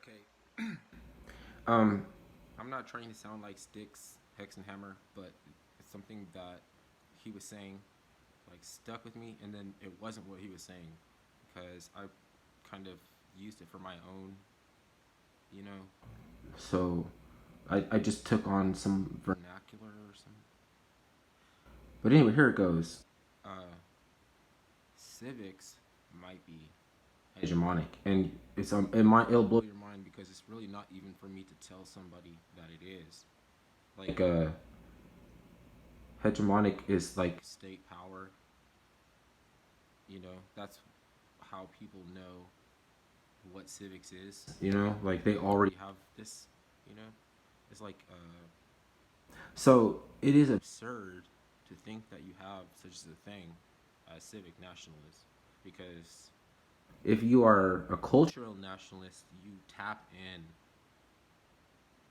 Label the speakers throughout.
Speaker 1: Okay. um, I'm not trying to sound like Styx, Hex and Hammer, but it's something that he was saying like stuck with me, and then it wasn't what he was saying because I kind of used it for my own, you know. So I just took on some vernacular or something. But anyway, here it goes. Uh, Civics might be hegemonic, and it'll blow your mind because it's really not even for me to tell somebody that it is. Like hegemonic is like state power. You know, that's how people know what civics is. You know, like they already have this. You know, it's like so it is absurd to think that you have such a thing as civic nationalists because if you are a cultural nationalist, you tap in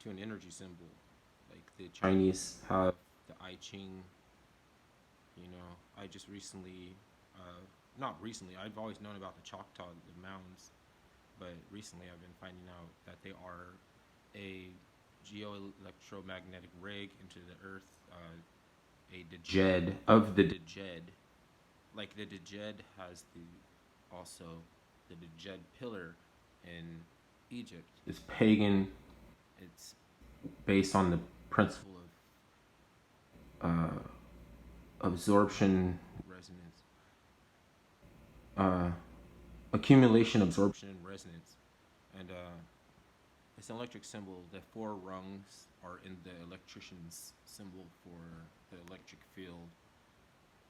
Speaker 1: to an energy symbol. Like the Chinese have the I Ching. You know, I just recently, not recently, I've always known about the Choctaw, the mounds, but recently I've been finding out that they are a geoelectromagnetic rig into the earth, a djed of the djed. Like the djed has the also the djed pillar in Egypt. It's pagan. It's based on the principle of absorption, resonance, uh, accumulation, absorption, and resonance. And it's an electric symbol. The four rungs are in the electrician's symbol for the electric field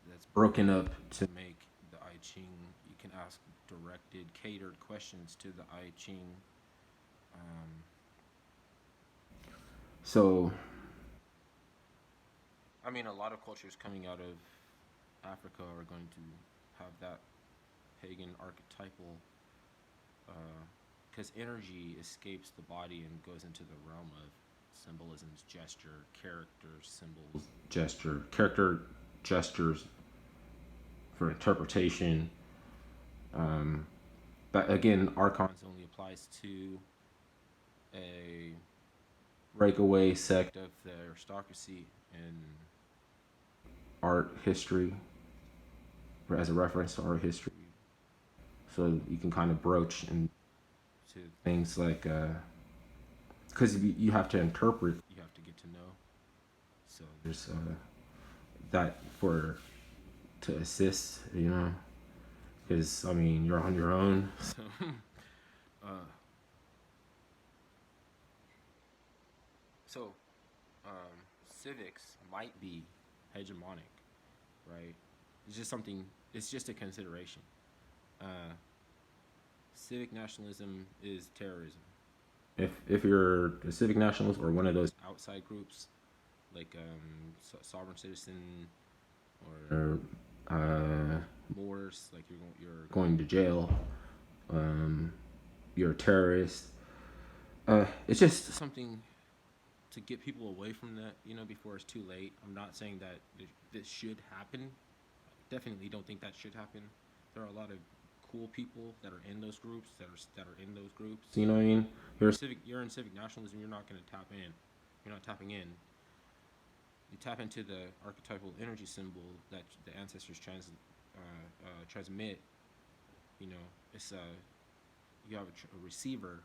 Speaker 1: that's broken up to make the I Ching. You can ask directed, catered questions to the I Ching. Um, so, I mean, a lot of cultures coming out of Africa are going to have that pagan archetypal, because energy escapes the body and goes into the realm of symbolisms, gesture, character, symbols, gesture, character, gestures for interpretation. Um, but again, archons only applies to a breakaway sect of the aristocracy in art history, as a reference to art history. So you can kind of broach into things like, because you have to interpret, you have to get to know. So there's that for to assist, you know, because I mean you're on your own. So, uh, so civics might be hegemonic, right? It's just something. It's just a consideration. Uh, Civic nationalism is terrorism. If you're a civic nationalist or one of those outside groups like sovereign citizen or Moors, like you're going to jail, um, you're a terrorist. It's just something to get people away from that, you know, before it's too late. I'm not saying that this should happen. Definitely don't think that should happen. There are a lot of cool people that are in those groups that are in those groups. You know what I mean? You're in civic nationalism. You're not going to tap in. You're not tapping in. You tap into the archetypal energy symbol that the ancestors transmit. You know, it's you have a receiver,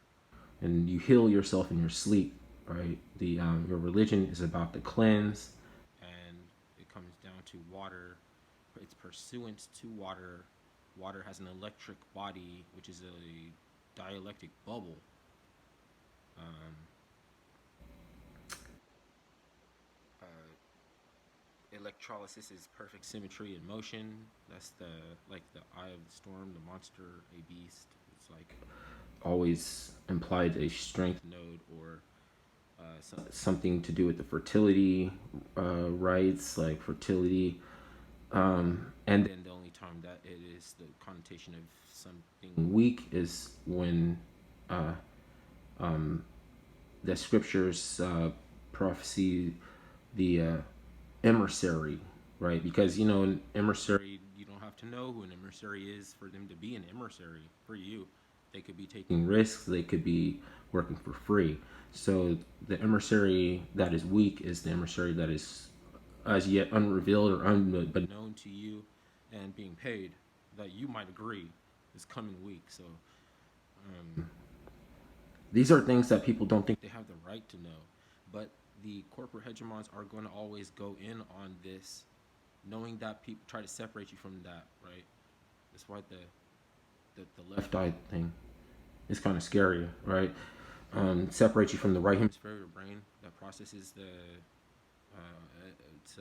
Speaker 1: and you heal yourself in your sleep. Right? The your religion is about the cleanse, and it comes down to water. It's pursuant to water. Water has an electric body, which is a dielectric bubble. Um, Electrolysis is perfect symmetry in motion. That's the like the eye of the storm, the monster, a beast. It's like always implied a strength node or something to do with the fertility rights, like fertility. And then the only time that it is the connotation of something weak is when uh, the scriptures prophecy the emissary, right? Because you know, an emissary, you don't have to know who an emissary is for them to be an emissary for you. They could be taking risks. They could be working for free. So the emissary that is weak is the emissary that is as yet unrevealed or unknown to you and being paid, that you might agree is coming weak. So these are things that people don't think they have the right to know. But the corporate hegemons are going to always go in on this, knowing that people try to separate you from that, right? That's why the left eye thing is kind of scary, right? Separate you from the right hemisphere of your brain that processes the it's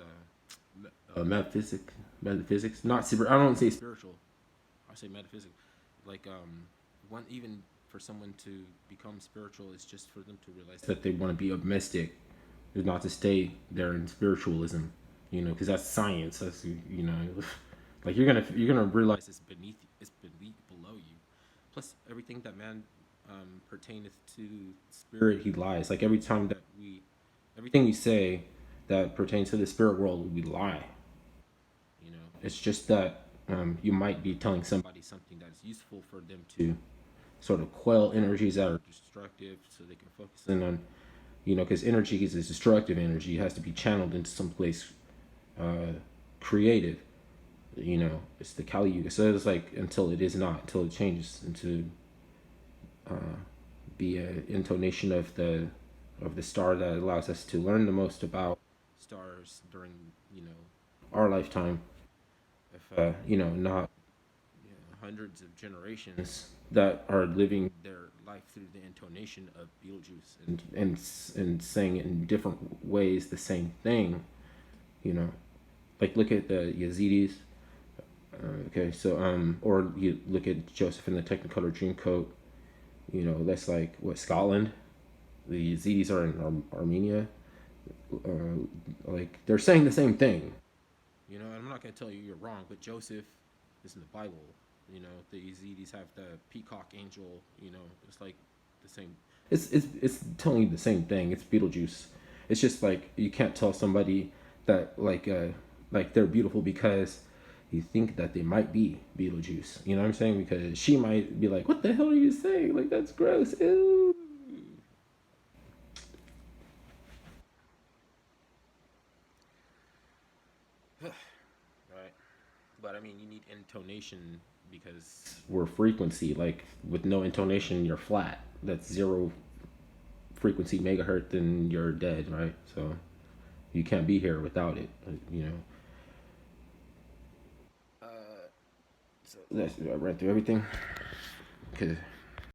Speaker 1: metaphysics. Not I don't say spiritual. I say metaphysics. Like one even for someone to become spiritual is just for them to realize that they want to be a mystic, is not to stay there in spiritualism, because that's science. That's like you're gonna realize it's beneath below you. Plus, everything that man pertaineth to spirit, he lies. Like everything we say that pertains to the spirit world, we lie. It's just that you might be telling somebody something that's useful for them to sort of quell energies that are destructive, so they can focus in on, because energy is a destructive energy. It has to be channeled into some place creative. It's the Kali Yuga. So it's like until it is not, until it changes into be an intonation of the star that allows us to learn the most about stars during our lifetime. If not hundreds of generations that are living their life through the intonation of Beetlejuice and saying in different ways the same thing. Like look at the Yazidis. Okay, so or you look at Joseph in the Technicolor Dreamcoat. That's like what, Scotland. The Yazidis are in Armenia. Like they're saying the same thing. I'm not gonna tell you you're wrong, but Joseph is in the Bible. The Yazidis have the peacock angel. It's like the same. It's telling you the same thing. It's Beetlejuice. It's just like you can't tell somebody that like they're beautiful because you think that they might be Beetlejuice. You know what I'm saying? Because she might be like, "What the hell are you saying? Like that's gross." Ew. Right. But I mean, you need intonation because we're frequency. Like with no intonation, you're flat. That's zero frequency megahertz, and you're dead, right? So you can't be here without it. Uh, so that's I read through everything. Okay.